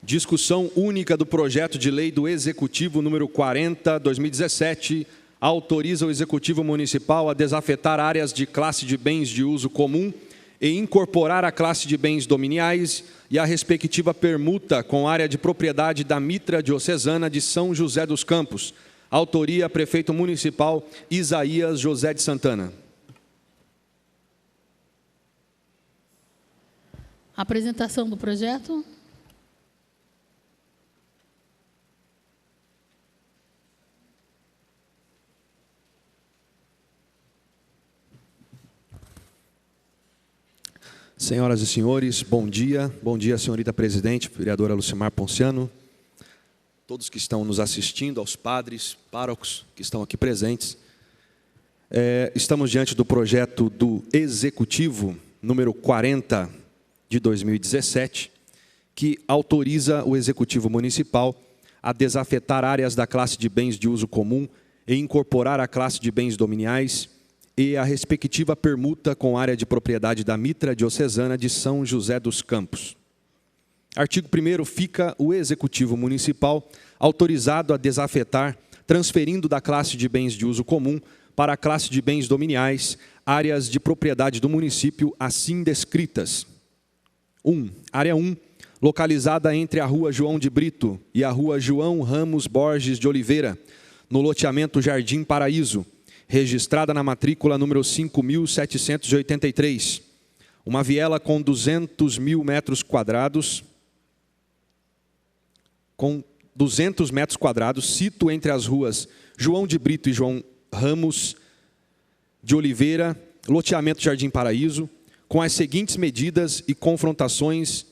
Discussão única do projeto de lei do Executivo número 40/2017, autoriza o Executivo Municipal a desafetar áreas de classe de bens de uso comum e incorporar a classe de bens dominiais e a respectiva permuta com área de propriedade da Mitra Diocesana de São José dos Campos. Autoria, Prefeito Municipal Isaías José de Santana. Apresentação do projeto. Senhoras e senhores, bom dia. Bom dia, senhorita presidente, vereadora Lucimar Ponciano, todos que estão nos assistindo, aos padres, párocos que estão aqui presentes. Estamos diante do projeto do Executivo número 40 de 2017, que autoriza o Executivo Municipal a desafetar áreas da classe de bens de uso comum e incorporar a classe de bens dominiais e a respectiva permuta com área de propriedade da Mitra Diocesana de São José dos Campos. Artigo 1º, fica o Executivo Municipal autorizado a desafetar, transferindo da classe de bens de uso comum para a classe de bens dominiais, áreas de propriedade do município assim descritas. 1. Área 1, localizada entre a Rua João de Brito e a Rua João Ramos Borges de Oliveira, no loteamento Jardim Paraíso, registrada na matrícula número 5.783. Uma viela com 200 mil metros quadrados, sito entre as ruas João de Brito e João Ramos de Oliveira, loteamento Jardim Paraíso, com as seguintes medidas e confrontações.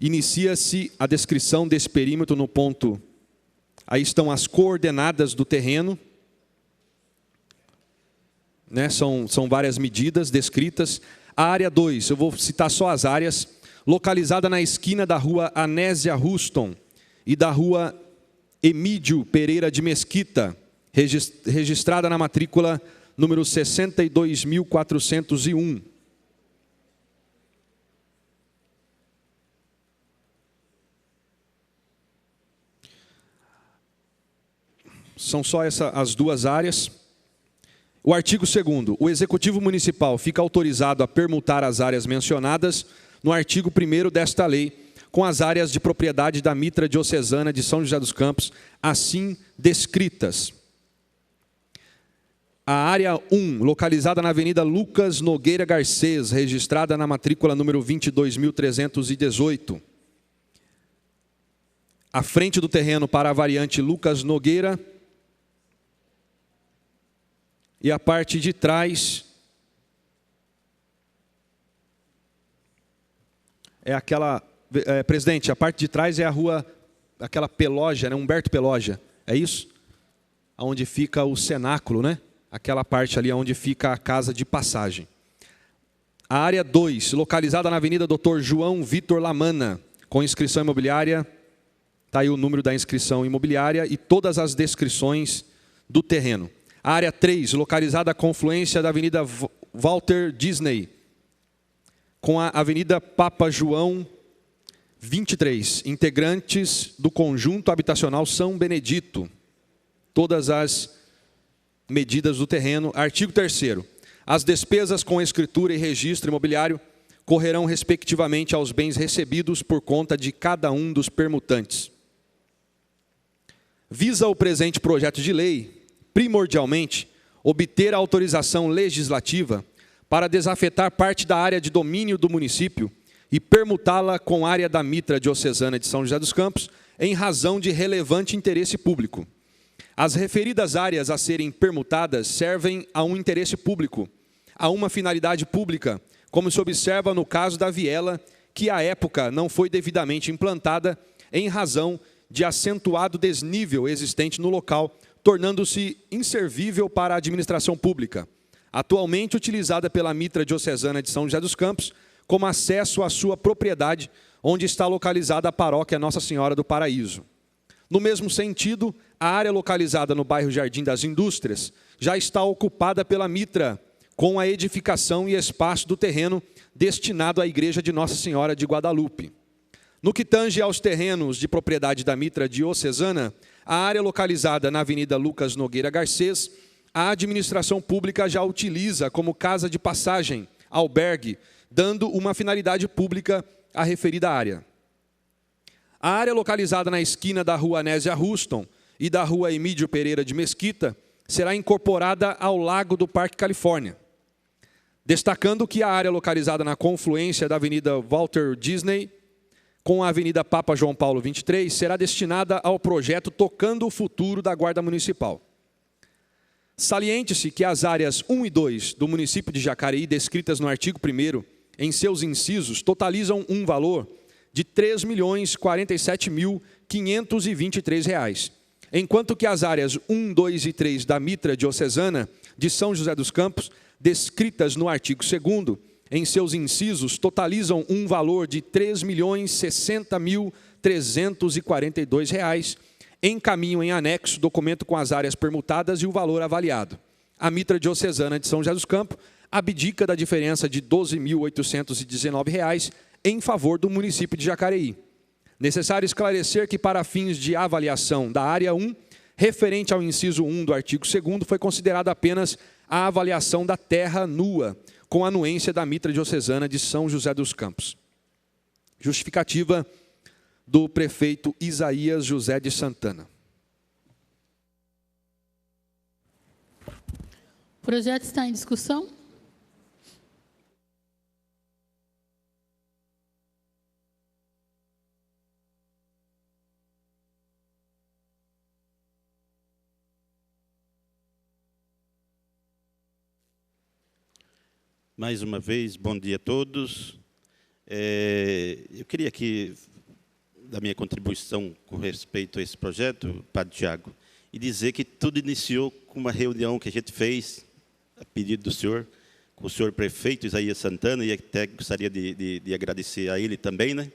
Inicia-se a descrição desse perímetro no ponto. Aí estão as coordenadas do terreno, né? São várias medidas descritas. A área 2, eu vou citar só as áreas, localizada na esquina da rua Anésia Ruston e da rua Emídio Pereira de Mesquita, registrada na matrícula número 62.401. São só as duas áreas. O artigo 2º, o Executivo Municipal fica autorizado a permutar as áreas mencionadas no artigo 1º desta lei, com as áreas de propriedade da Mitra Diocesana de São José dos Campos, assim descritas. A área 1, localizada na Avenida Lucas Nogueira Garcês, registrada na matrícula número 22.318. À frente do terreno para a variante Lucas Nogueira. E a parte de trás é aquela... presidente, a parte de trás é a rua, aquela Peloja, né? Humberto Peloja, é isso? Onde fica o cenáculo, né? Aquela parte ali onde fica a casa de passagem. A área 2, localizada na Avenida Dr. João Vitor Lamana, com inscrição imobiliária, está aí o número da inscrição imobiliária e todas as descrições do terreno. A área 3, localizada à confluência da Avenida Walter Disney, com a Avenida Papa João 23, integrantes do conjunto habitacional São Benedito. Todas as medidas do terreno. Artigo 3º. As despesas com escritura e registro imobiliário correrão respectivamente aos bens recebidos por conta de cada um dos permutantes. Visa o presente projeto de lei, primordialmente, obter a autorização legislativa para desafetar parte da área de domínio do município e permutá-la com área da Mitra Diocesana de São José dos Campos, em razão de relevante interesse público. As referidas áreas a serem permutadas servem a um interesse público, a uma finalidade pública, como se observa no caso da viela, que à época não foi devidamente implantada em razão de acentuado desnível existente no local, tornando-se inservível para a administração pública, atualmente utilizada pela Mitra Diocesana de São José dos Campos, como acesso à sua propriedade, onde está localizada a paróquia Nossa Senhora do Paraíso. No mesmo sentido, a área localizada no bairro Jardim das Indústrias já está ocupada pela Mitra, com a edificação e espaço do terreno destinado à Igreja de Nossa Senhora de Guadalupe. No que tange aos terrenos de propriedade da Mitra Diocesana, a área localizada na Avenida Lucas Nogueira Garcês, a administração pública já utiliza como casa de passagem, albergue, dando uma finalidade pública à referida área. A área localizada na esquina da Rua Anésia Ruston e da Rua Emídio Pereira de Mesquita será incorporada ao Lago do Parque Califórnia. Destacando que a área localizada na confluência da Avenida Walter Disney com a Avenida Papa João Paulo 23 será destinada ao projeto Tocando o Futuro da Guarda Municipal. Saliente-se que as áreas 1 e 2 do município de Jacareí, descritas no artigo 1º, em seus incisos, totalizam um valor de R$ 3.047.523, enquanto que as áreas 1, 2 e 3 da Mitra Diocesana de São José dos Campos, descritas no artigo 2º, em seus incisos, totalizam um valor de R$ 3.060.342, encaminham em anexo documento com as áreas permutadas e o valor avaliado. A Mitra Diocesana de São José dos Campos abdica da diferença de R$ 12.819 em favor do município de Jacareí. Necessário esclarecer que, para fins de avaliação da área 1, referente ao inciso 1 do artigo 2º, foi considerada apenas a avaliação da terra nua, com a anuência da Mitra Diocesana de São José dos Campos. Justificativa do prefeito Isaías José de Santana. O projeto está em discussão. Mais uma vez, bom dia a todos. Eu queria aqui, da minha contribuição com respeito a esse projeto, Padre Tiago, e dizer que tudo iniciou com uma reunião que a gente fez, a pedido do senhor, com o senhor prefeito Isaías Santana, e até gostaria de agradecer a ele também, né?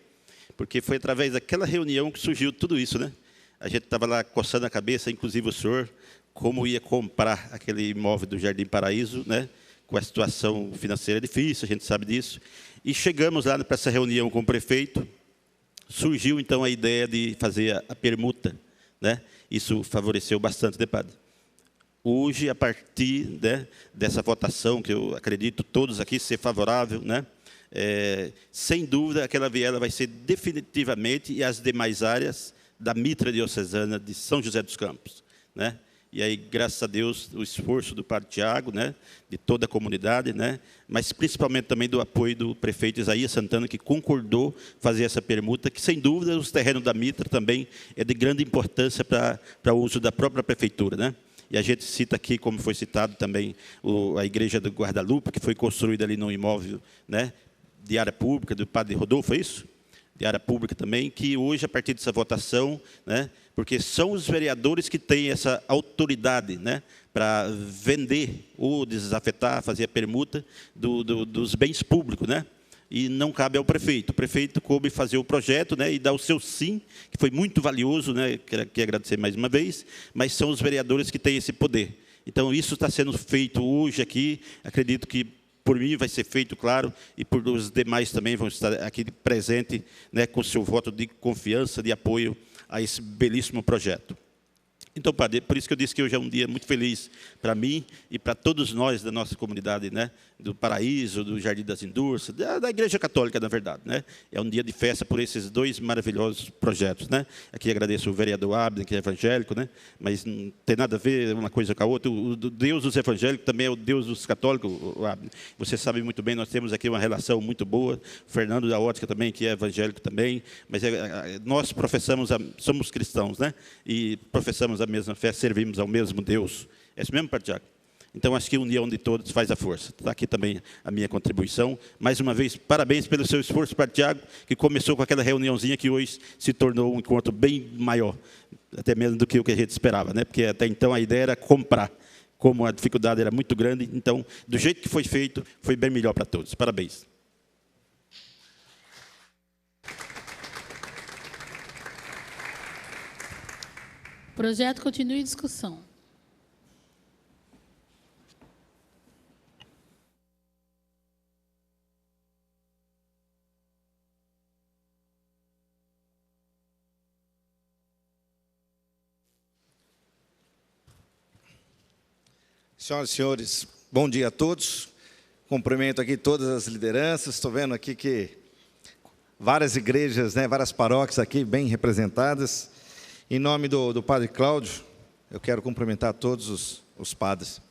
Porque foi através daquela reunião que surgiu tudo isso, né? A gente estava lá coçando a cabeça, inclusive o senhor, como ia comprar aquele imóvel do Jardim Paraíso, né? Com a situação financeira difícil, a gente sabe disso. E chegamos lá para essa reunião com o prefeito, surgiu então a ideia de fazer a permuta, né? Isso favoreceu bastante, né, padre? Hoje, a partir, né, dessa votação, que eu acredito todos aqui ser favorável, né? Sem dúvida, aquela viela vai ser definitivamente, e as demais áreas da Mitra Diocesana de São José dos Campos, né? E aí, graças a Deus, o esforço do Padre Tiago, né, de toda a comunidade, né, mas principalmente também do apoio do prefeito Isaías Santana, que concordou fazer essa permuta, que, sem dúvida, os terrenos da Mitra também é de grande importância para o uso da própria prefeitura, né? E a gente cita aqui, como foi citado também, a Igreja do Guadalupe, que foi construída ali num imóvel, né, de área pública, do Padre Rodolfo, é isso? De área pública também, que hoje, a partir dessa votação, né, porque são os vereadores que têm essa autoridade, né, para vender ou desafetar, fazer a permuta dos bens públicos, né? E não cabe ao prefeito. O prefeito coube fazer o projeto, né, e dar o seu sim, que foi muito valioso, né? Quero aqui agradecer mais uma vez, mas são os vereadores que têm esse poder. Então, isso está sendo feito hoje aqui, acredito que por mim vai ser feito, claro, e por os demais também vão estar aqui presente, né, com o seu voto de confiança, de apoio a esse belíssimo projeto. Então, padre, por isso que eu disse que hoje é um dia muito feliz para mim e para todos nós da nossa comunidade, né? Do Paraíso, do Jardim das Indústrias, da Igreja Católica, na verdade, né? É um dia de festa por esses dois maravilhosos projetos, né? Aqui agradeço o vereador Abner, que é evangélico, né? Mas não tem nada a ver uma coisa com a outra. O Deus dos evangélicos também é o Deus dos católicos, o Abner. Você sabe muito bem, nós temos aqui uma relação muito boa. O Fernando da Ótica também, que é evangélico também. Mas nós professamos, somos cristãos, né? E professamos a mesma fé, servimos ao mesmo Deus. É isso mesmo, Padre Tiago? Então, acho que a união de todos faz a força. Está aqui também a minha contribuição. Mais uma vez, parabéns pelo seu esforço, Padre Tiago, que começou com aquela reuniãozinha que hoje se tornou um encontro bem maior, até mesmo do que o que a gente esperava, né? Porque até então a ideia era comprar. Como a dificuldade era muito grande, então, do jeito que foi feito, foi bem melhor para todos. Parabéns. O projeto continua em discussão. Senhoras e senhores, bom dia a todos. Cumprimento aqui todas as lideranças. Estou vendo aqui que várias igrejas, várias paróquias aqui bem representadas. Em nome do Padre Cláudio, eu quero cumprimentar todos os padres.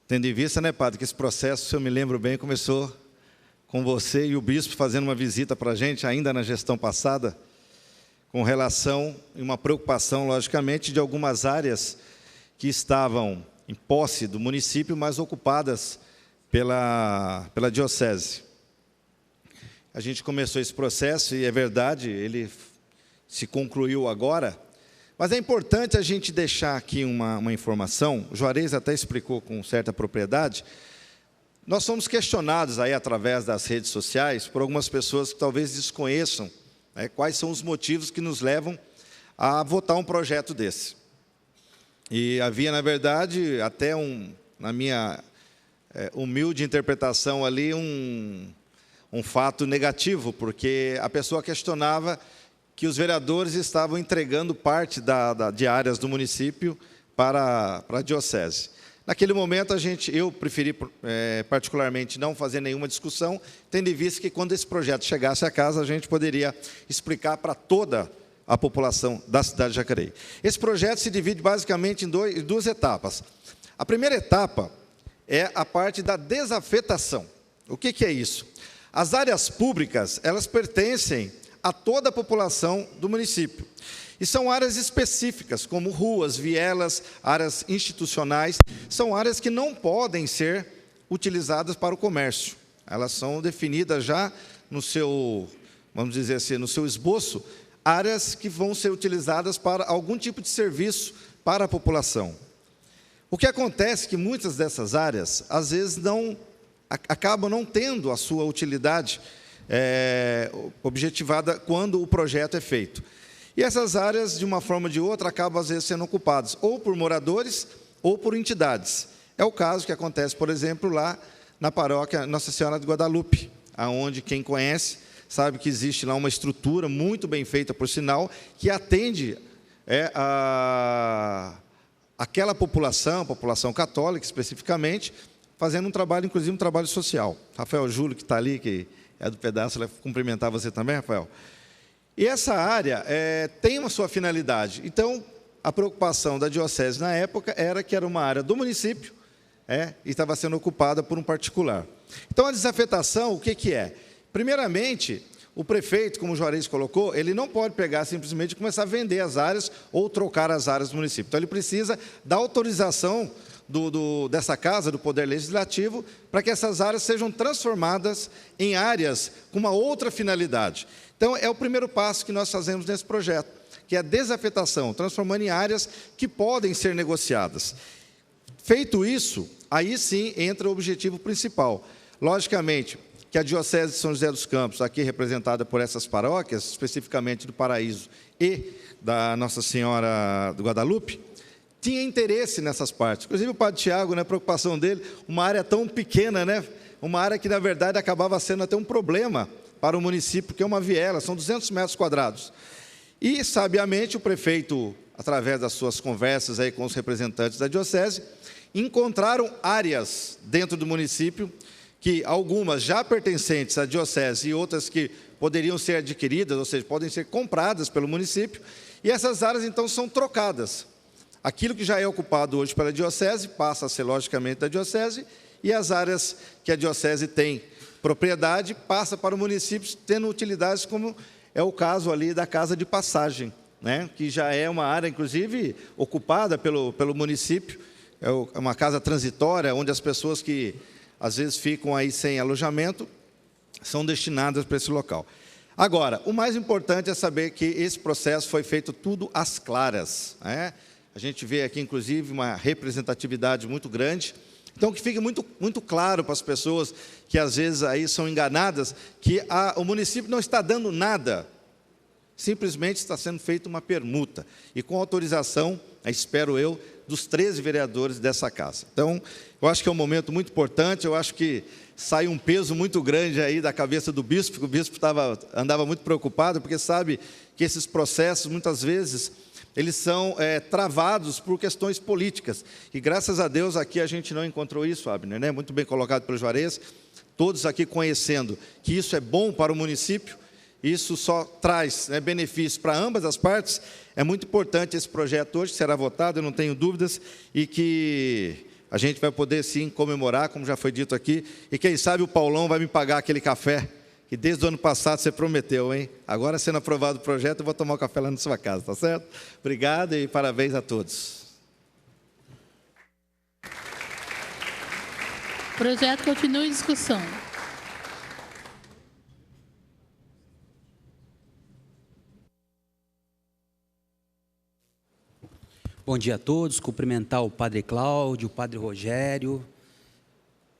Tendo em vista, Padre, que esse processo, se eu me lembro bem, começou com você e o bispo fazendo uma visita para a gente, ainda na gestão passada, com relação e uma preocupação, logicamente, de algumas áreas que estavam em posse do município, mas ocupadas pela diocese. A gente começou esse processo e, é verdade, ele se concluiu agora, mas é importante a gente deixar aqui uma informação, o Juarez até explicou com certa propriedade. Nós somos questionados aí através das redes sociais por algumas pessoas que talvez desconheçam quais são os motivos que nos levam a votar um projeto desse. E havia, na verdade, até na minha humilde interpretação ali, um fato negativo, porque a pessoa questionava que os vereadores estavam entregando parte de áreas do município para a diocese. Naquele momento, eu preferi particularmente não fazer nenhuma discussão, tendo em vista que quando esse projeto chegasse à casa, a gente poderia explicar para toda a população da cidade de Jacareí. Esse projeto se divide basicamente em duas etapas. A primeira etapa é a parte da desafetação. O que é isso? As áreas públicas, elas pertencem a toda a população do município. E são áreas específicas, como ruas, vielas, áreas institucionais, são áreas que não podem ser utilizadas para o comércio. Elas são definidas já no seu, vamos dizer assim, no seu esboço, áreas que vão ser utilizadas para algum tipo de serviço para a população. O que acontece é que muitas dessas áreas, às vezes, acabam não tendo a sua utilidade objetivada quando o projeto é feito. E essas áreas, de uma forma ou de outra, acabam, às vezes, sendo ocupadas ou por moradores ou por entidades. É o caso que acontece, por exemplo, lá na paróquia Nossa Senhora de Guadalupe, onde quem conhece sabe que existe lá uma estrutura muito bem feita, por sinal, que atende aquela população católica, especificamente, fazendo um trabalho, inclusive um trabalho social. Rafael Júlio, que está ali, que é do pedaço, vai cumprimentar você também, Rafael. E essa área tem uma sua finalidade. Então, a preocupação da diocese na época era que era uma área do município e estava sendo ocupada por um particular. Então, a desafetação, o que é? Primeiramente, o prefeito, como o Juarez colocou, ele não pode pegar simplesmente e começar a vender as áreas ou trocar as áreas do município. Então, ele precisa da autorização dessa Casa, do Poder Legislativo, para que essas áreas sejam transformadas em áreas com uma outra finalidade. Então, é o primeiro passo que nós fazemos nesse projeto, que é a desafetação, transformando em áreas que podem ser negociadas. Feito isso, aí sim entra o objetivo principal. Logicamente, que a Diocese de São José dos Campos, aqui representada por essas paróquias, especificamente do Paraíso e da Nossa Senhora do Guadalupe, tinha interesse nessas partes. Inclusive o Padre Tiago, a preocupação dele, uma área tão pequena, uma área que, na verdade, acabava sendo até um problema para o município, porque é uma viela, são 200 metros quadrados. E, sabiamente, o prefeito, através das suas conversas aí com os representantes da diocese, encontraram áreas dentro do município, que algumas já pertencentes à diocese e outras que poderiam ser adquiridas, ou seja, podem ser compradas pelo município, e essas áreas, então, são trocadas. Aquilo que já é ocupado hoje pela diocese passa a ser, logicamente, da diocese, e as áreas que a diocese tem propriedade passa para o município, tendo utilidades como é o caso ali da Casa de Passagem, que já é uma área, inclusive, ocupada pelo município, é uma casa transitória, onde as pessoas que, às vezes, ficam aí sem alojamento, são destinadas para esse local. Agora, o mais importante é saber que esse processo foi feito tudo às claras, A gente vê aqui, inclusive, uma representatividade muito grande. Então, que fique muito, muito claro para as pessoas que, às vezes, aí são enganadas, que o município não está dando nada. Simplesmente está sendo feita uma permuta. E com autorização, espero eu, dos 13 vereadores dessa casa. Então, eu acho que é um momento muito importante. Eu acho que sai um peso muito grande aí da cabeça do bispo, porque o bispo andava muito preocupado, porque sabe que esses processos, muitas vezes, eles são travados por questões políticas. E graças a Deus aqui a gente não encontrou isso, Abner, né? Muito bem colocado pelo Juarez, todos aqui conhecendo que isso é bom para o município, isso só traz benefícios para ambas as partes. É muito importante esse projeto hoje, que será votado, eu não tenho dúvidas, e que a gente vai poder sim comemorar, como já foi dito aqui, e quem sabe o Paulão vai me pagar aquele café, que desde o ano passado você prometeu, hein? Agora, sendo aprovado o projeto, eu vou tomar um café lá na sua casa, tá certo? Obrigado e parabéns a todos. O projeto continua em discussão. Bom dia a todos, cumprimentar o Padre Cláudio, o Padre Rogério,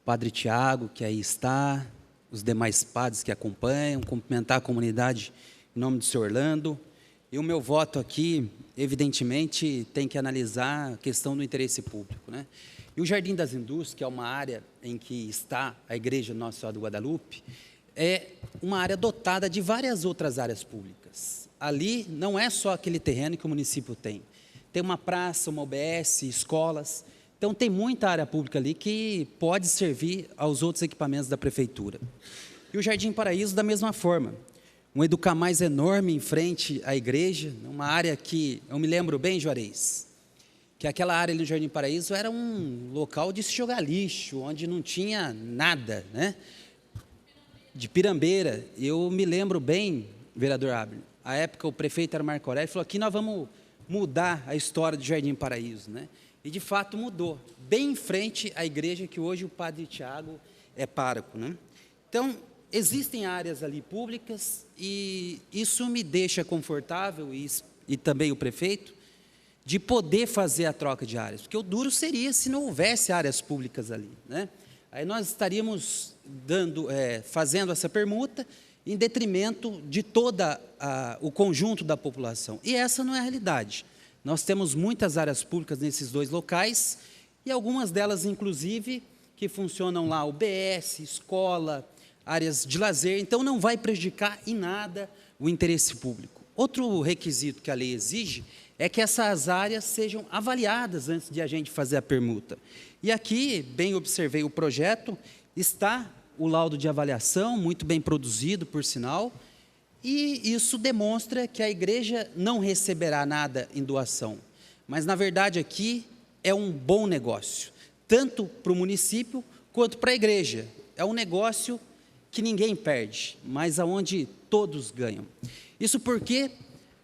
o Padre Tiago, que aí está, os demais padres que acompanham, cumprimentar a comunidade em nome do senhor Orlando. E o meu voto aqui, evidentemente, tem que analisar a questão do interesse público, né? E o Jardim das Indústrias, que é uma área em que está a Igreja Nossa Senhora do Guadalupe, é uma área dotada de várias outras áreas públicas. Ali não é só aquele terreno que o município tem. Tem uma praça, uma UBS, escolas. Então, tem muita área pública ali que pode servir aos outros equipamentos da prefeitura. E o Jardim Paraíso, da mesma forma. Um Educamais enorme em frente à igreja, uma área que, eu me lembro bem, Juarez, que aquela área ali do Jardim Paraíso era um local de se jogar lixo, onde não tinha nada, né? De pirambeira. Eu me lembro bem, vereador Abner, a época o prefeito era Marco Aurélio, falou: aqui nós vamos mudar a história do Jardim Paraíso, né? E de fato mudou, bem em frente à igreja que hoje o Padre Tiago é pároco, né? Então, existem áreas ali públicas e isso me deixa confortável, e também o prefeito, de poder fazer a troca de áreas, porque o duro seria se não houvesse áreas públicas ali, né? Aí nós estaríamos fazendo essa permuta em detrimento de todo o conjunto da população. E essa não é a realidade. Nós temos muitas áreas públicas nesses dois locais, e algumas delas, inclusive, que funcionam lá, UBS, escola, áreas de lazer, então não vai prejudicar em nada o interesse público. Outro requisito que a lei exige é que essas áreas sejam avaliadas antes de a gente fazer a permuta. E aqui, bem observei o projeto, está o laudo de avaliação, muito bem produzido, por sinal, e isso demonstra que a igreja não receberá nada em doação. Mas, na verdade, aqui é um bom negócio, tanto para o município quanto para a igreja. É um negócio que ninguém perde, mas aonde todos ganham. Isso porque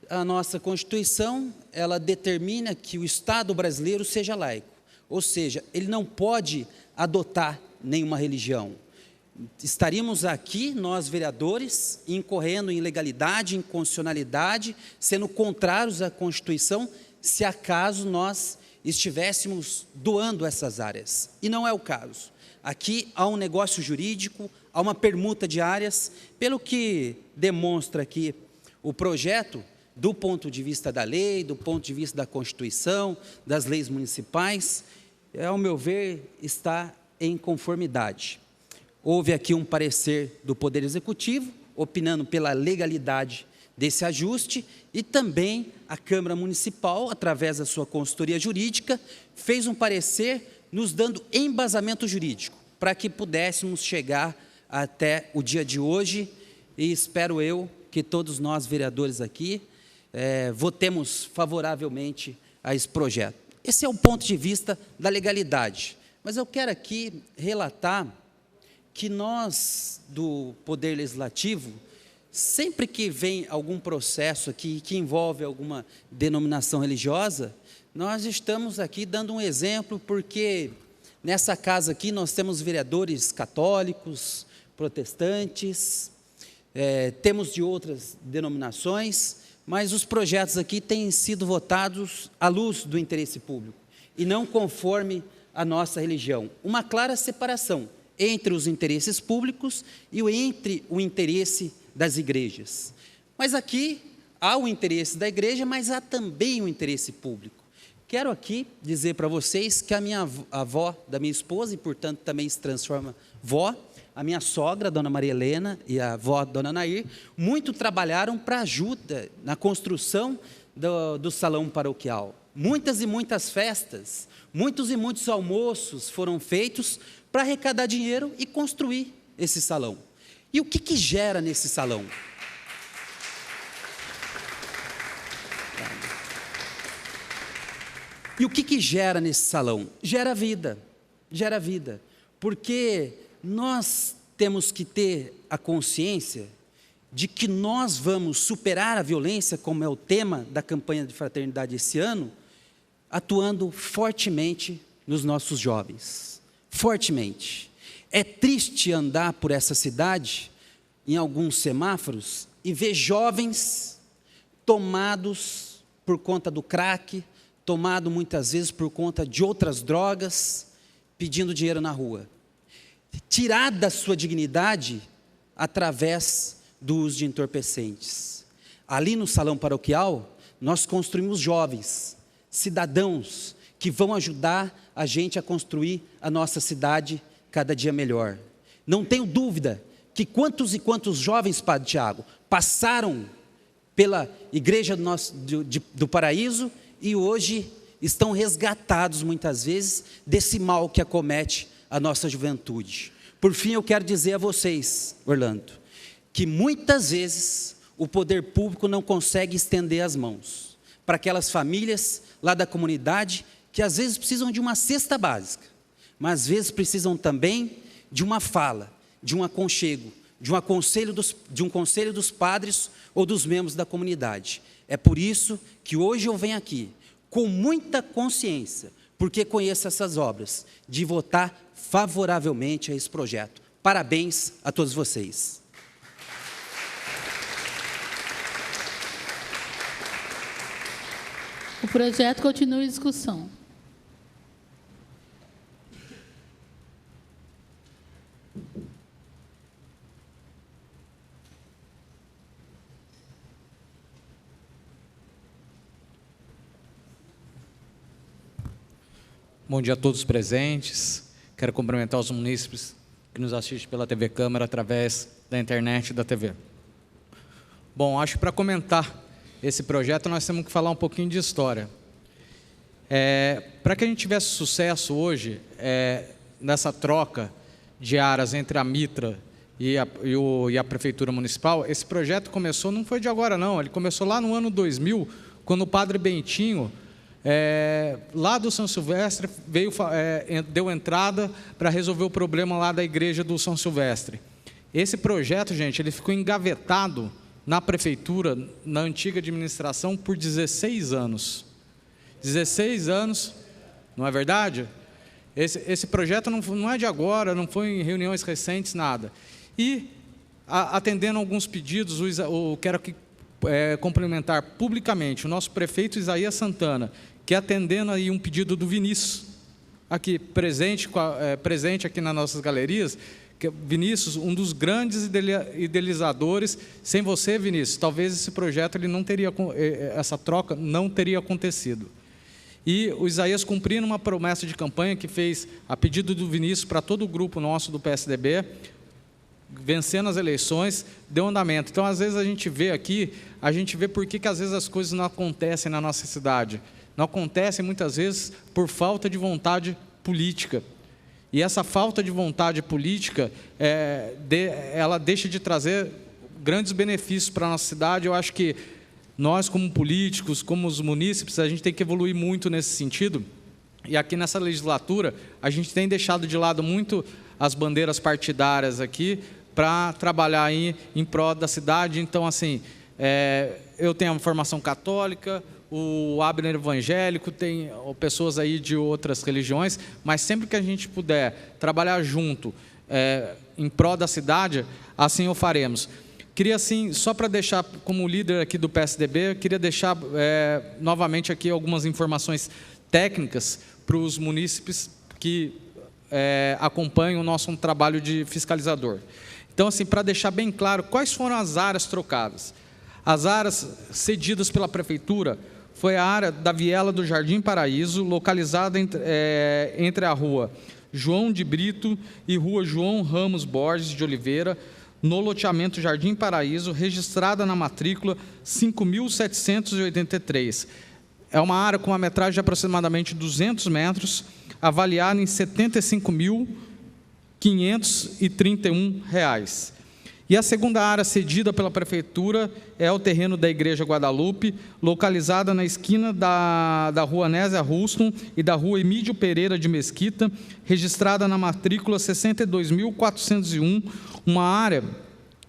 a nossa Constituição, ela determina que o Estado brasileiro seja laico, ou seja, ele não pode adotar nenhuma religião. Estaríamos aqui, nós vereadores, incorrendo em ilegalidade, inconstitucionalidade, sendo contrários à Constituição, se acaso nós estivéssemos doando essas áreas. E não é o caso. Aqui há um negócio jurídico, há uma permuta de áreas, pelo que demonstra aqui o projeto, do ponto de vista da lei, do ponto de vista da Constituição, das leis municipais, ao meu ver, está em conformidade. Houve aqui um parecer do Poder Executivo, opinando pela legalidade desse ajuste, e também a Câmara Municipal, através da sua consultoria jurídica, fez um parecer nos dando embasamento jurídico, para que pudéssemos chegar até o dia de hoje, e espero eu que todos nós, vereadores aqui, votemos favoravelmente a esse projeto. Esse é o ponto de vista da legalidade. Mas eu quero aqui relatar que nós, do Poder Legislativo, sempre que vem algum processo aqui que envolve alguma denominação religiosa, nós estamos aqui dando um exemplo, porque nessa casa aqui nós temos vereadores católicos, protestantes, temos de outras denominações, mas os projetos aqui têm sido votados à luz do interesse público, e não conforme a nossa religião. Uma clara separação entre os interesses públicos e entre o interesse das igrejas. Mas aqui há o interesse da igreja, mas há também o interesse público. Quero aqui dizer para vocês que a avó da minha esposa, e portanto também se transforma vó, a minha sogra, Dona Maria Helena, e a avó, Dona Nair, muito trabalharam para ajuda na construção do salão paroquial. Muitas e muitas festas, muitos e muitos almoços foram feitos para arrecadar dinheiro e construir esse salão. E o que gera nesse salão? E o que gera nesse salão? Gera vida, porque nós temos que ter a consciência de que nós vamos superar a violência, como é o tema da campanha de fraternidade esse ano, atuando fortemente nos nossos jovens, fortemente. É triste andar por essa cidade, em alguns semáforos, e ver jovens tomados por conta do crack, tomado muitas vezes por conta de outras drogas, pedindo dinheiro na rua. Tirar da sua dignidade através do uso de entorpecentes. Ali no salão paroquial, nós construímos jovens, cidadãos, que vão ajudar a gente a construir a nossa cidade cada dia melhor. Não tenho dúvida que quantos e quantos jovens, Padre Tiago, passaram pela igreja do Paraíso e hoje estão resgatados muitas vezes desse mal que acomete a nossa juventude. Por fim, eu quero dizer a vocês, Orlando, que muitas vezes o poder público não consegue estender as mãos para aquelas famílias lá da comunidade que às vezes precisam de uma cesta básica, mas às vezes precisam também de uma fala, de um aconchego, de um conselho dos padres ou dos membros da comunidade. É por isso que hoje eu venho aqui, com muita consciência, porque conheço essas obras, de votar favoravelmente a esse projeto. Parabéns a todos vocês. O projeto continua em discussão. Bom dia a todos os presentes. Quero cumprimentar os munícipes que nos assistem pela TV Câmara através da internet e da TV. Bom, acho que para comentar esse projeto nós temos que falar um pouquinho de história. Para que a gente tivesse sucesso hoje nessa troca de áreas entre a Mitra e a Prefeitura Municipal, esse projeto começou, não foi de agora não, ele começou lá no ano 2000, quando o Padre Bentinho, lá do São Silvestre, deu entrada para resolver o problema lá da igreja do São Silvestre. Esse projeto, gente, ele ficou engavetado na prefeitura, na antiga administração, por 16 anos. 16 anos, não é verdade? Esse projeto não é de agora, não foi em reuniões recentes, nada. E, atendendo a alguns pedidos, eu quero aqui complementar publicamente o nosso prefeito Isaías Santana, que atendendo aí um pedido do Vinícius, aqui presente aqui nas nossas galerias, que Vinícius, um dos grandes idealizadores. Sem você, Vinícius, talvez esse projeto essa troca não teria acontecido. E o Isaías, cumprindo uma promessa de campanha que fez a pedido do Vinícius para todo o grupo nosso do PSDB, vencendo as eleições, deu andamento. Então, às vezes a gente vê por que às vezes as coisas não acontecem na nossa cidade. Não acontecem muitas vezes por falta de vontade política. E essa falta de vontade política, ela deixa de trazer grandes benefícios para a nossa cidade. Eu acho que nós, como políticos, como os munícipes, a gente tem que evoluir muito nesse sentido. E aqui nessa legislatura, a gente tem deixado de lado muito as bandeiras partidárias aqui para trabalhar em prol da cidade. Então, assim, eu tenho a formação católica, o Abner evangélico, tem pessoas aí de outras religiões, mas sempre que a gente puder trabalhar junto em prol da cidade, assim o faremos. Queria, assim, só para deixar, como líder aqui do PSDB, queria deixar novamente aqui algumas informações técnicas para os munícipes que acompanham o nosso trabalho de fiscalizador. Então, assim, para deixar bem claro, quais foram as áreas trocadas? As áreas cedidas pela Prefeitura foi a área da Viela do Jardim Paraíso, localizada entre a rua João de Brito e Rua João Ramos Borges de Oliveira, no loteamento Jardim Paraíso, registrada na matrícula 5.783. É uma área com uma metragem de aproximadamente 200 metros, avaliada em R$ 75.531. E a segunda área cedida pela Prefeitura é o terreno da Igreja Guadalupe, localizada na esquina da Rua Nésia Ruston e da Rua Emídio Pereira de Mesquita, registrada na matrícula 62.401, uma área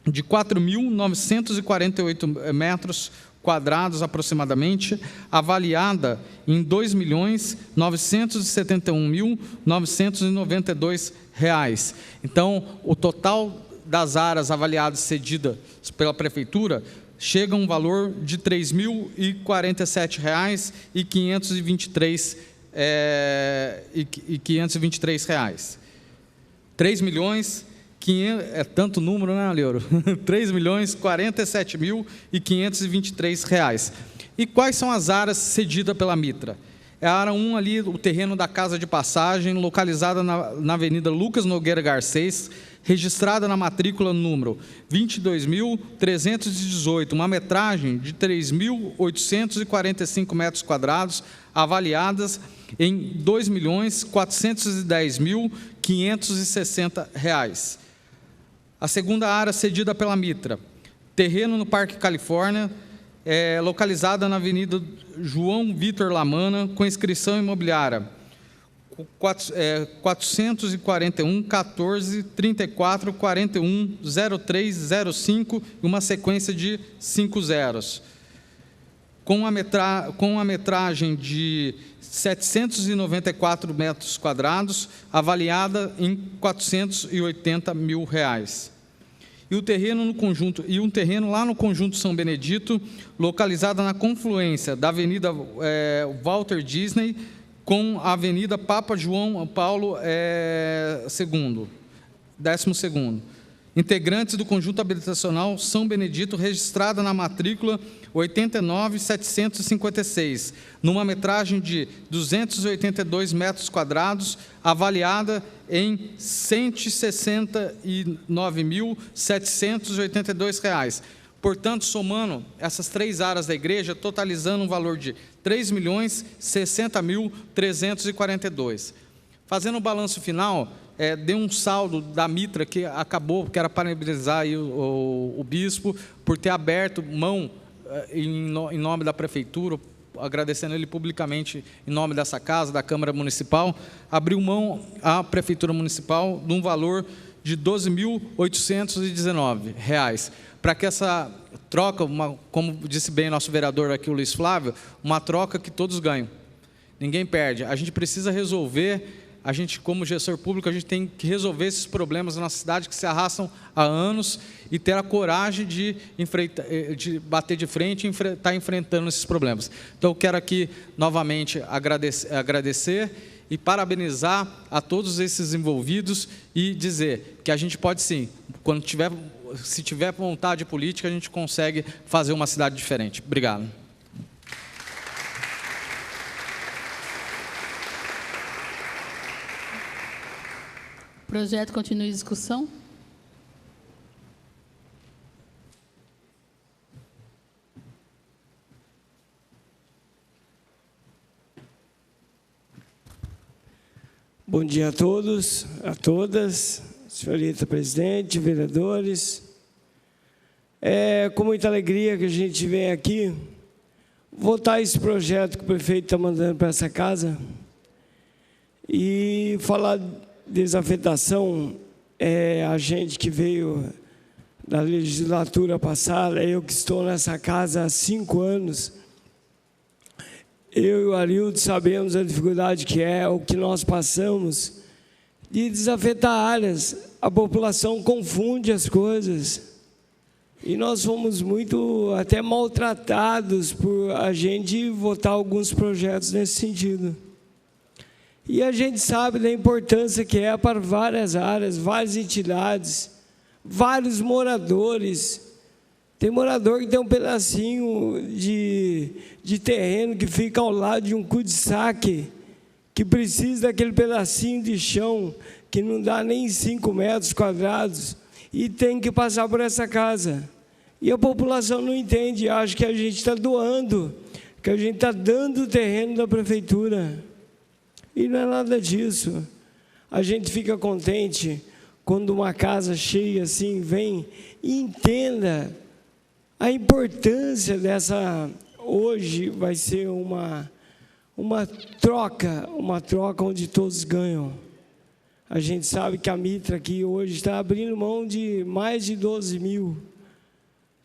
de 4.948 metros quadrados aproximadamente, avaliada em R$ 2.971.992. Então, o total das áreas avaliadas cedidas pela Prefeitura chega a um valor de R$ 3.047,523. É tanto número, né, Leoro? R$ 3.047.523. E quais são as áreas cedidas pela Mitra? É a área 1 ali, o terreno da Casa de Passagem, localizada na Avenida Lucas Nogueira Garcês, registrada na matrícula número 22.318, uma metragem de 3.845 metros quadrados, avaliadas em R$ 2.410.560. A segunda área cedida pela Mitra, terreno no Parque Califórnia, localizada na Avenida João Vitor Lamana, com inscrição imobiliária 441 14 34 41 03 05 e uma sequência de 5 zeros, com a metragem de 794 metros quadrados, avaliada em R$ 480 mil. E um terreno lá no Conjunto São Benedito, localizada na confluência da Avenida Walter Disney com a Avenida Papa João Paulo II, 12º. Integrantes do Conjunto Habitacional São Benedito, registrada na matrícula 89.756, numa metragem de 282 metros quadrados, avaliada em R$ 169.782. Portanto, somando essas três áreas da igreja, totalizando um valor de R$ 3.060.342. Fazendo o balanço final, deu um saldo da Mitra que acabou, quero parabenizar aí o bispo por ter aberto mão em nome da Prefeitura, agradecendo ele publicamente em nome dessa casa, da Câmara Municipal, abriu mão à Prefeitura Municipal de um valor de R$ 12.819, para que essa troca, como disse bem nosso vereador aqui, o Luiz Flávio, uma troca que todos ganham, ninguém perde. A gente precisa resolver, a gente como gestor público, a gente tem que resolver esses problemas na nossa cidade que se arrastam há anos e ter a coragem de bater de frente e estar enfrentando esses problemas. Então, eu quero aqui novamente agradecer e parabenizar a todos esses envolvidos e dizer que a gente pode sim, se tiver vontade política, a gente consegue fazer uma cidade diferente. Obrigado. O projeto continua em discussão. Bom dia a todos, a todas, senhorita presidente, vereadores. É com muita alegria que a gente vem aqui votar esse projeto que o prefeito está mandando para essa casa e falar de desafetação. A gente que veio da legislatura passada, eu que estou nessa casa há 5 anos, eu e o Arildo sabemos a dificuldade que é, o que nós passamos, de desafetar áreas. A população confunde as coisas. E nós fomos muito até maltratados por a gente votar alguns projetos nesse sentido. E a gente sabe da importância que é para várias áreas, várias entidades, vários moradores. Tem morador que tem um pedacinho de terreno que fica ao lado de um cul-de-sac, que precisa daquele pedacinho de chão que não dá nem 5 metros quadrados e tem que passar por essa casa. E a população não entende, acha que a gente está doando, que a gente está dando o terreno da prefeitura. E não é nada disso. A gente fica contente quando uma casa cheia assim vem e entenda a importância dessa. Hoje vai ser uma troca onde todos ganham. A gente sabe que a Mitra aqui hoje está abrindo mão de mais de 12 mil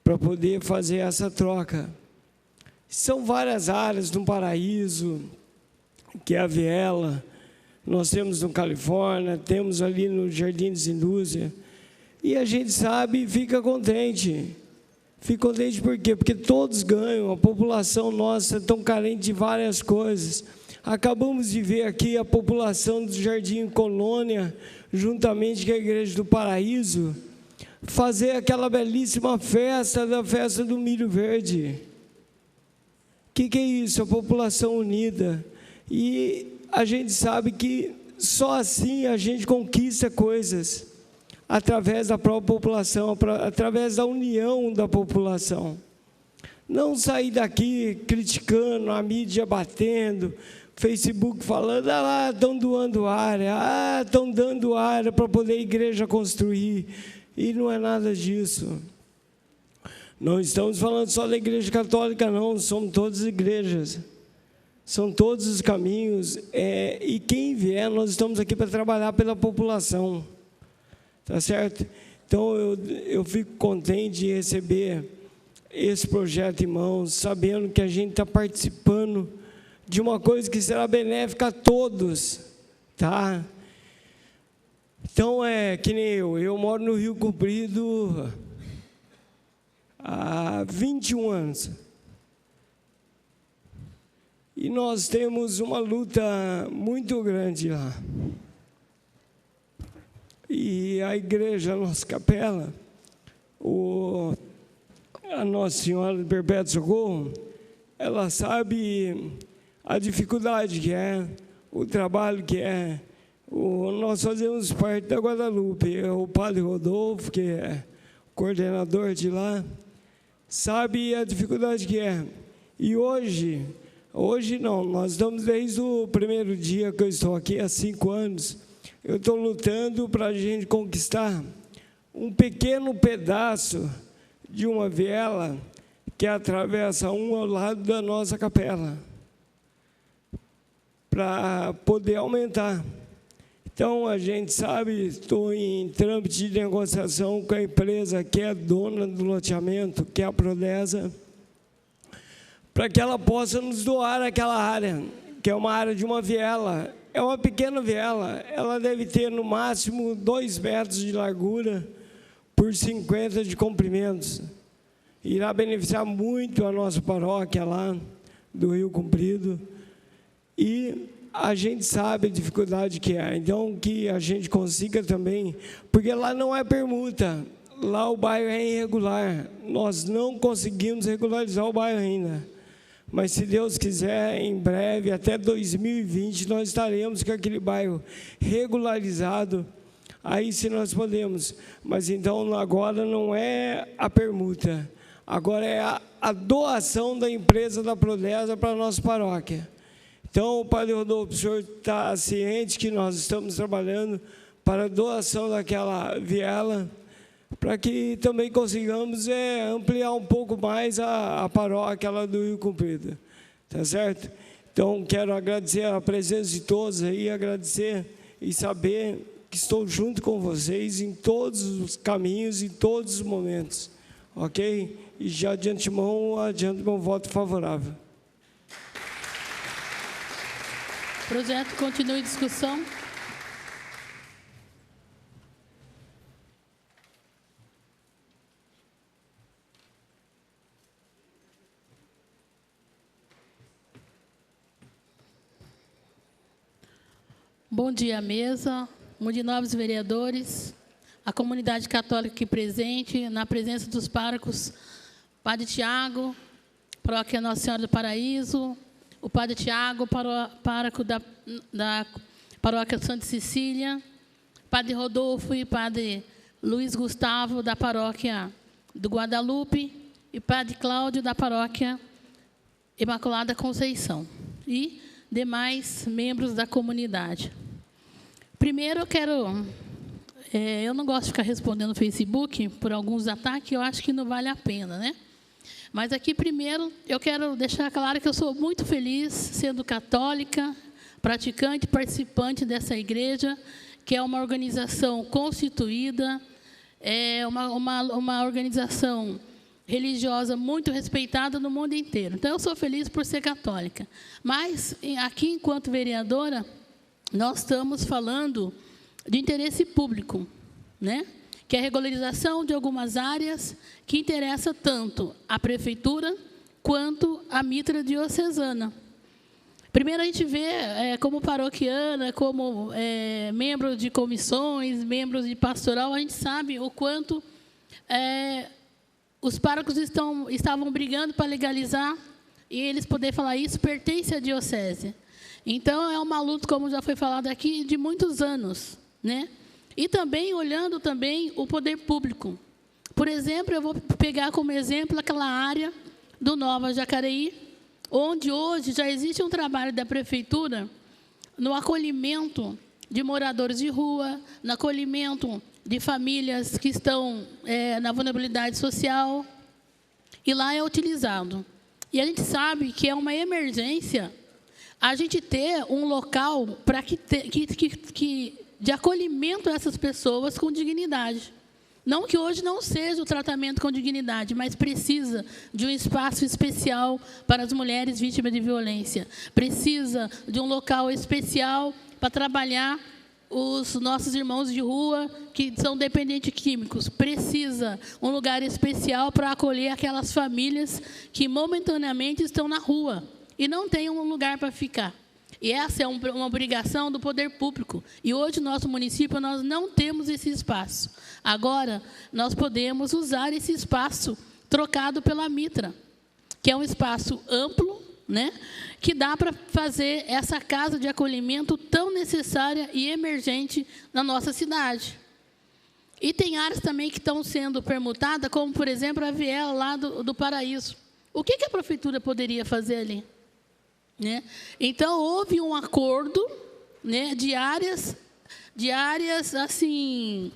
para poder fazer essa troca. São várias áreas no Paraíso, que é a Viela, nós temos no Califórnia, temos ali no Jardim das Indústrias, e a gente sabe e fica contente. Fica contente por quê? Porque todos ganham, a população nossa é tão carente de várias coisas. Acabamos de ver aqui a população do Jardim Colônia, juntamente com a Igreja do Paraíso, fazer aquela belíssima festa, da festa do milho verde. O que é isso? A população unida. E a gente sabe que só assim a gente conquista coisas, através da própria população, através da união da população. Não sair daqui criticando, a mídia batendo, Facebook falando, lá, estão doando área, estão dando área para poder a igreja construir. E não é nada disso. Não estamos falando só da igreja católica, não, somos todas as igrejas. São todos os caminhos. E quem vier, nós estamos aqui para trabalhar pela população. Tá certo? Então, eu fico contente de receber esse projeto em mãos, sabendo que a gente está participando de uma coisa que será benéfica a todos, tá? Então, que nem eu moro no Rio Comprido há 21 anos. E nós temos uma luta muito grande lá. E a igreja, a nossa capela, a Nossa Senhora do Perpétuo Socorro, ela sabe a dificuldade que é, o trabalho que é. Nós fazemos parte da Guadalupe, o Padre Rodolfo, que é o coordenador de lá, sabe a dificuldade que é. E hoje não, nós estamos desde o primeiro dia que eu estou aqui, há 5 anos, eu estou lutando para a gente conquistar um pequeno pedaço de uma viela que atravessa ao lado da nossa capela, para poder aumentar. Então, a gente sabe, estou em trâmite de negociação com a empresa que é dona do loteamento, que é a Prodesa, para que ela possa nos doar aquela área, que é uma área de uma viela. É uma pequena viela, ela deve ter no máximo 2 metros de largura por 50 de comprimentos. Irá beneficiar muito a nossa paróquia lá do Rio Comprido. E a gente sabe a dificuldade que é. Então, que a gente consiga também, porque lá não é permuta, lá o bairro é irregular. Nós não conseguimos regularizar o bairro ainda. Mas, se Deus quiser, em breve, até 2020, nós estaremos com aquele bairro regularizado. Aí sim nós podemos. Mas, então, agora não é a permuta. Agora é a doação da empresa da Prodesa para a nossa paróquia. Então, Padre Rodolfo, o senhor está ciente que nós estamos trabalhando para a doação daquela viela, para que também consigamos ampliar um pouco mais a paróquia lá do Rio Comprido. Tá certo? Então, quero agradecer a presença de todos aí, agradecer e saber que estou junto com vocês em todos os caminhos, em todos os momentos. Ok? E já de antemão, adianto meu voto favorável. Projeto continua em discussão. Bom dia, mesa. Bom dia, nobres vereadores, a comunidade católica aqui presente, na presença dos párocos, Padre Tiago, Paróquia Nossa Senhora do Paraíso, o Padre Tiago, pároco da Paróquia Santa Cecília, Padre Rodolfo e Padre Luiz Gustavo, da Paróquia do Guadalupe, e Padre Cláudio, da Paróquia Imaculada Conceição, e demais membros da comunidade. Primeiro, eu não gosto de ficar respondendo no Facebook por alguns ataques, eu acho que não vale a pena, né? Mas aqui, primeiro, eu quero deixar claro que eu sou muito feliz sendo católica, praticante, participante dessa igreja, que é uma organização constituída, é uma organização religiosa muito respeitada no mundo inteiro. Então, eu sou feliz por ser católica. Mas, aqui, enquanto vereadora, nós estamos falando de interesse público, né? Que é a regularização de algumas áreas que interessa tanto à prefeitura quanto à mitra diocesana. Primeiro, a gente vê, como paroquiana, como membro de comissões, membros de pastoral, a gente sabe o quanto os párocos estavam brigando para legalizar e eles poderem falar isso pertence à diocese. Então, é uma luta, como já foi falado aqui, de muitos anos, né? E também, olhando também o poder público. Por exemplo, eu vou pegar como exemplo aquela área do Nova Jacareí, onde hoje já existe um trabalho da prefeitura no acolhimento de moradores de rua, no acolhimento de famílias que estão na vulnerabilidade social, e lá é utilizado. E a gente sabe que é uma emergência a gente ter um local para de acolhimento a essas pessoas com dignidade. Não que hoje não seja o tratamento com dignidade, mas precisa de um espaço especial para as mulheres vítimas de violência. Precisa de um local especial para trabalhar os nossos irmãos de rua que são dependentes químicos. Precisa um lugar especial para acolher aquelas famílias que momentaneamente estão na rua e não têm um lugar para ficar. E essa é uma obrigação do poder público. E hoje, no nosso município, nós não temos esse espaço. Agora, nós podemos usar esse espaço trocado pela mitra, que é um espaço amplo, né, que dá para fazer essa casa de acolhimento tão necessária e emergente na nossa cidade. E tem áreas também que estão sendo permutadas, como, por exemplo, a viela lá do Paraíso. O que a prefeitura poderia fazer ali? Né? Então, houve um acordo, né, de áreas assim,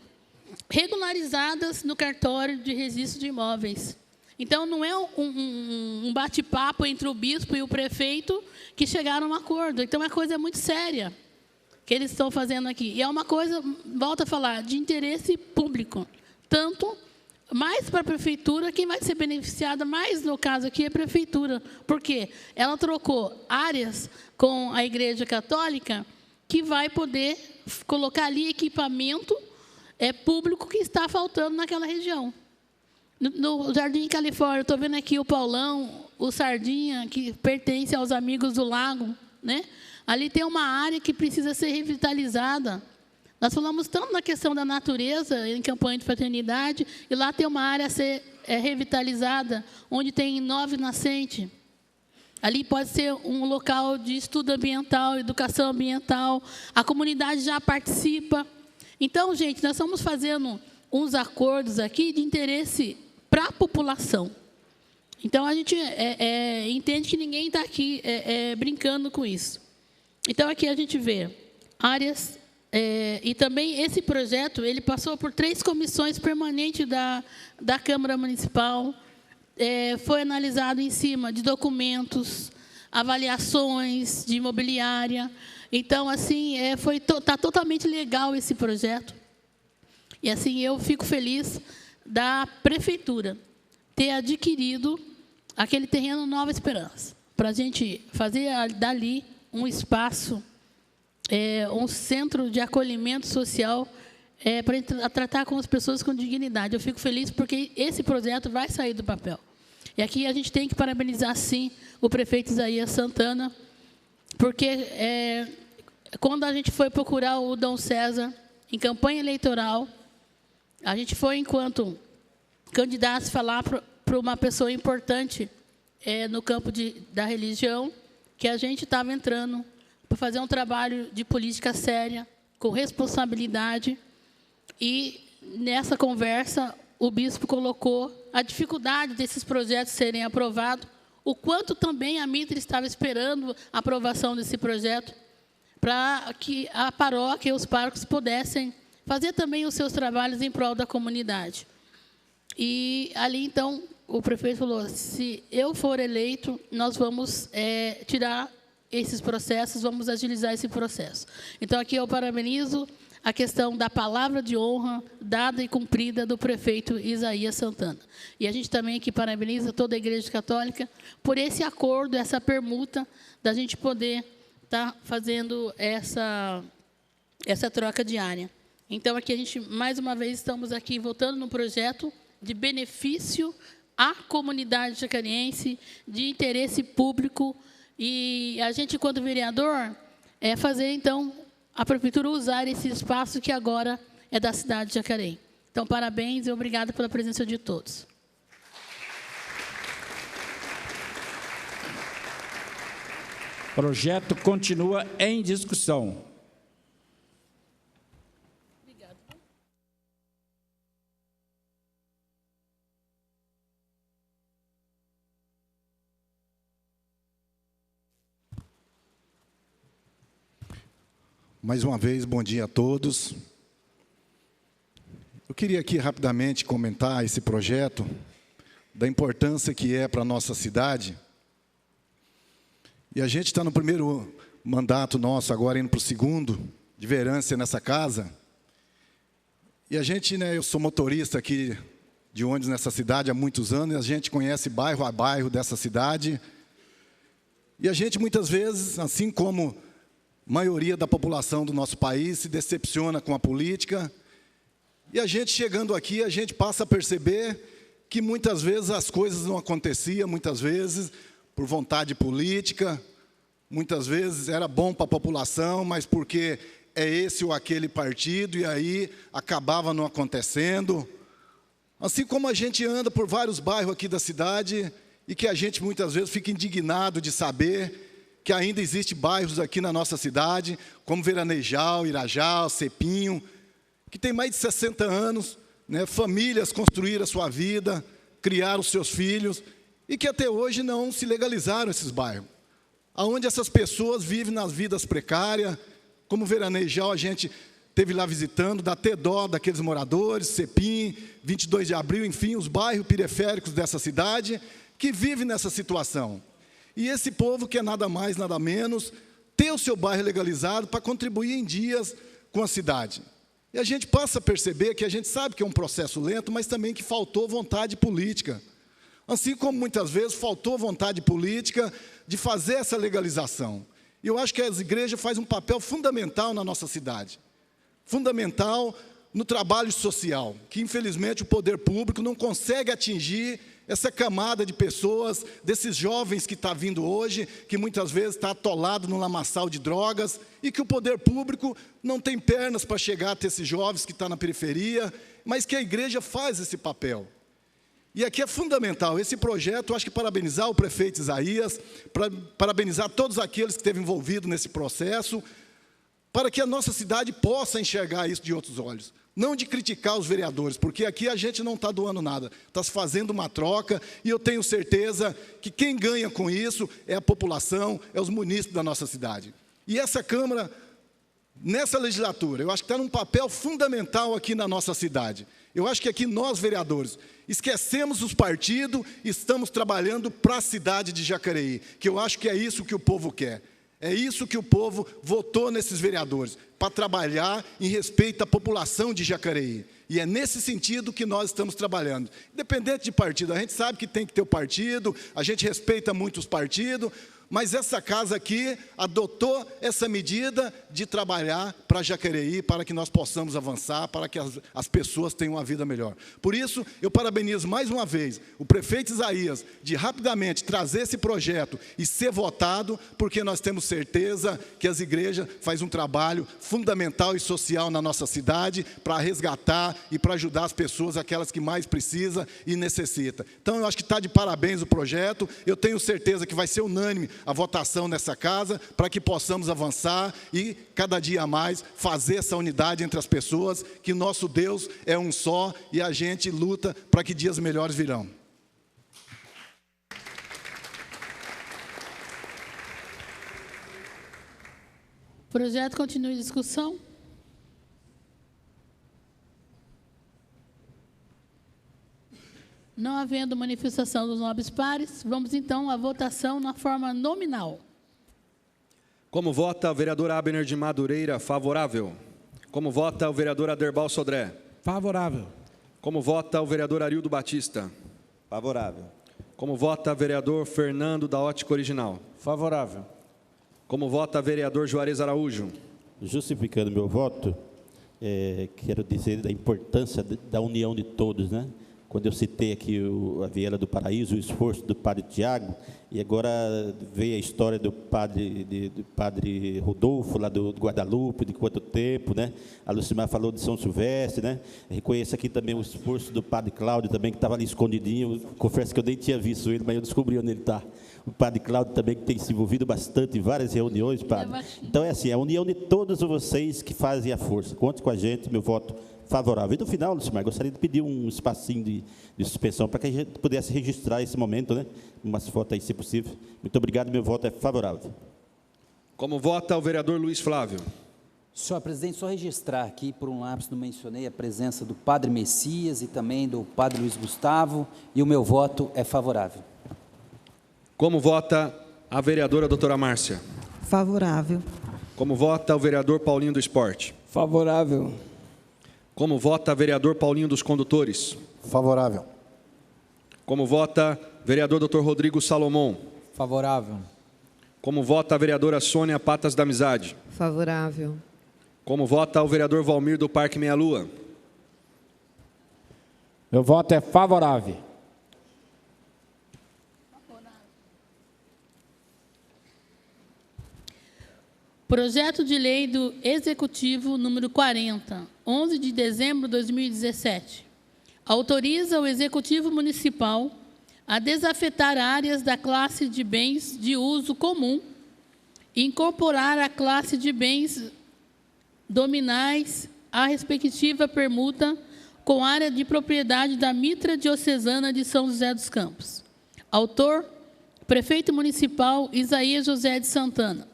regularizadas no cartório de registro de imóveis. Então, não é um bate-papo entre o bispo e o prefeito que chegaram a um acordo. Então, é uma coisa muito séria que eles estão fazendo aqui. E é uma coisa, volto a falar, de interesse público. Tanto mais para a prefeitura, quem vai ser beneficiada mais, no caso aqui, é a prefeitura. Por quê? Ela trocou áreas com a Igreja Católica que vai poder colocar ali equipamento público que está faltando naquela região. No Jardim Califórnia, estou vendo aqui o Paulão, o Sardinha, que pertence aos Amigos do Lago, né? Ali tem uma área que precisa ser revitalizada. Nós falamos tanto na questão da natureza, em campanha de fraternidade, e lá tem uma área a ser revitalizada, onde tem 9 nascentes. Ali pode ser um local de estudo ambiental, educação ambiental, a comunidade já participa. Então, gente, nós estamos fazendo uns acordos aqui de interesse para a população. Então, a gente entende que ninguém está aqui brincando com isso. Então, aqui a gente vê áreas... e também esse projeto, ele passou por 3 comissões permanentes da Câmara Municipal, foi analisado em cima de documentos, avaliações de imobiliária. Então, assim, está totalmente legal esse projeto. E, assim, eu fico feliz da prefeitura ter adquirido aquele terreno Nova Esperança, para a gente fazer dali um espaço, um centro de acolhimento social para tratar com as pessoas com dignidade. Eu fico feliz porque esse projeto vai sair do papel. E aqui a gente tem que parabenizar, sim, o prefeito Isaías Santana, porque quando a gente foi procurar o Dom César em campanha eleitoral, a gente foi, enquanto candidatos, falar para uma pessoa importante no campo da religião, que a gente estava entrando para fazer um trabalho de política séria, com responsabilidade. E, nessa conversa, o bispo colocou a dificuldade desses projetos serem aprovados, o quanto também a Mitra estava esperando a aprovação desse projeto, para que a paróquia e os párocos pudessem fazer também os seus trabalhos em prol da comunidade. E ali, então, o prefeito falou, se eu for eleito, nós vamos tirar esses processos, vamos agilizar esse processo. Então, aqui eu parabenizo a questão da palavra de honra dada e cumprida do prefeito Isaías Santana. E a gente também aqui parabeniza toda a Igreja Católica por esse acordo, essa permuta, da gente poder estar fazendo essa troca diária. Então, aqui a gente, mais uma vez, estamos aqui votando no projeto de benefício à comunidade jacareense, de interesse público, e a gente, enquanto vereador, fazer, então, a prefeitura usar esse espaço que agora é da cidade de Jacareí. Então, parabéns e obrigado pela presença de todos. O projeto continua em discussão. Obrigada. Mais uma vez, bom dia a todos. Eu queria aqui rapidamente comentar esse projeto, da importância que é para a nossa cidade. E a gente está no primeiro mandato nosso, agora indo para o segundo, de vereança nessa casa. E a gente, eu sou motorista aqui de ônibus nessa cidade há muitos anos, e a gente conhece bairro a bairro dessa cidade. E a gente, muitas vezes, assim como a maioria da população do nosso país, se decepciona com a política. E a gente, chegando aqui, a gente passa a perceber que muitas vezes as coisas não aconteciam, muitas vezes por vontade política, muitas vezes era bom para a população, mas porque é esse ou aquele partido, e aí acabava não acontecendo. Assim como a gente anda por vários bairros aqui da cidade, e que a gente muitas vezes fica indignado de saber que ainda existem bairros aqui na nossa cidade, como Veranejal, Irajal, Cepinho, que tem mais de 60 anos, famílias construíram a sua vida, criaram os seus filhos, e que até hoje não se legalizaram esses bairros, onde essas pessoas vivem nas vidas precárias. Como Veranejal, a gente esteve lá visitando, dá até dó daqueles moradores, Cepim, 22 de abril, enfim, os bairros periféricos dessa cidade, que vivem nessa situação. E esse povo quer nada mais, nada menos, ter o seu bairro legalizado para contribuir em dias com a cidade. E a gente passa a perceber que a gente sabe que é um processo lento, mas também que faltou vontade política. Assim como muitas vezes faltou vontade política de fazer essa legalização. E eu acho que as igrejas fazem um papel fundamental na nossa cidade. Fundamental no trabalho social, que infelizmente o poder público não consegue atingir essa camada de pessoas, desses jovens que está vindo hoje, que muitas vezes está atolado no lamaçal de drogas, e que o poder público não tem pernas para chegar até esses jovens que estão na periferia, mas que a igreja faz esse papel. E aqui é fundamental, esse projeto, eu acho que parabenizar o prefeito Isaías, parabenizar todos aqueles que esteve envolvidos nesse processo, para que a nossa cidade possa enxergar isso de outros olhos. Não de criticar os vereadores, porque aqui a gente não está doando nada, está se fazendo uma troca, e eu tenho certeza que quem ganha com isso é a população, é os munícipes da nossa cidade. E essa Câmara, nessa legislatura, eu acho que está num papel fundamental aqui na nossa cidade. Eu acho que aqui nós, vereadores, esquecemos os partidos e estamos trabalhando para a cidade de Jacareí, que eu acho que é isso que o povo quer. É isso que o povo votou nesses vereadores, para trabalhar em respeito à população de Jacareí. E é nesse sentido que nós estamos trabalhando. Independente de partido, a gente sabe que tem que ter o partido, a gente respeita muito os partidos, mas essa casa aqui adotou essa medida de trabalhar para Jacareí, para que nós possamos avançar, para que as pessoas tenham uma vida melhor. Por isso, eu parabenizo mais uma vez o prefeito Isaías de rapidamente trazer esse projeto e ser votado, porque nós temos certeza que as igrejas fazem um trabalho fundamental e social na nossa cidade para resgatar e para ajudar as pessoas, aquelas que mais precisam e necessitam. Então, eu acho que está de parabéns o projeto, eu tenho certeza que vai ser unânime a votação nessa casa, para que possamos avançar e, cada dia mais, fazer essa unidade entre as pessoas, que nosso Deus é um só e a gente luta para que dias melhores virão. O projeto continua em discussão. Não havendo manifestação dos nobres pares, vamos então à votação na forma nominal. Como vota o vereador Abner de Madureira? Favorável. Como vota o vereador Aderbal Sodré? Favorável. Como vota o vereador Arildo Batista? Favorável. Como vota o vereador Fernando da Ótica Original? Favorável. Como vota o vereador Juarez Araújo? Justificando meu voto, quero dizer da importância da união de todos, né? Quando eu citei aqui a Viela do Paraíso, o esforço do padre Tiago, e agora veio a história do padre Rodolfo, lá do Guadalupe, de quanto tempo, né? A Lucimar falou de São Silvestre, né? Eu reconheço aqui também o esforço do padre Cláudio, também, que estava ali escondidinho. Eu confesso que eu nem tinha visto ele, mas eu descobri onde ele está. O padre Cláudio também, que tem se envolvido bastante em várias reuniões, padre. Então, é assim, a união de todos vocês que fazem a força. Conte com a gente, meu voto favorável. E no final, Lucimar, gostaria de pedir um espacinho de suspensão para que a gente pudesse registrar esse momento, né? Umas fotos aí, se possível. Muito obrigado, meu voto é favorável. Como vota o vereador Luiz Flávio? Senhor presidente, só registrar aqui, por um lapso, não mencionei a presença do padre Messias e também do padre Luiz Gustavo, e o meu voto é favorável. Como vota a vereadora doutora Márcia? Favorável. Como vota o vereador Paulinho do Esporte? Favorável. Como vota o vereador Paulinho dos Condutores? Favorável. Como vota o vereador Dr. Rodrigo Salomão? Favorável. Como vota a vereadora Sônia Patas da Amizade? Favorável. Como vota o vereador Valmir do Parque Meia Lua? Meu voto é favorável. Projeto de lei do Executivo número 40, 11 de dezembro de 2017, autoriza o Executivo Municipal a desafetar áreas da classe de bens de uso comum e incorporar a classe de bens dominais à respectiva permuta com área de propriedade da Mitra Diocesana de São José dos Campos. Autor, Prefeito Municipal Isaías José de Santana.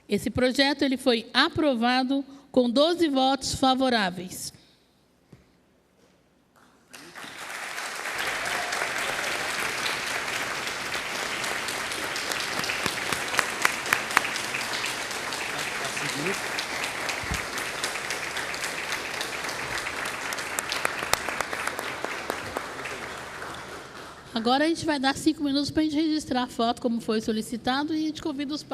Esse projeto ele foi aprovado com 12 votos favoráveis. Agora a gente vai dar 5 minutos para a gente registrar a foto, como foi solicitado, e a gente convida os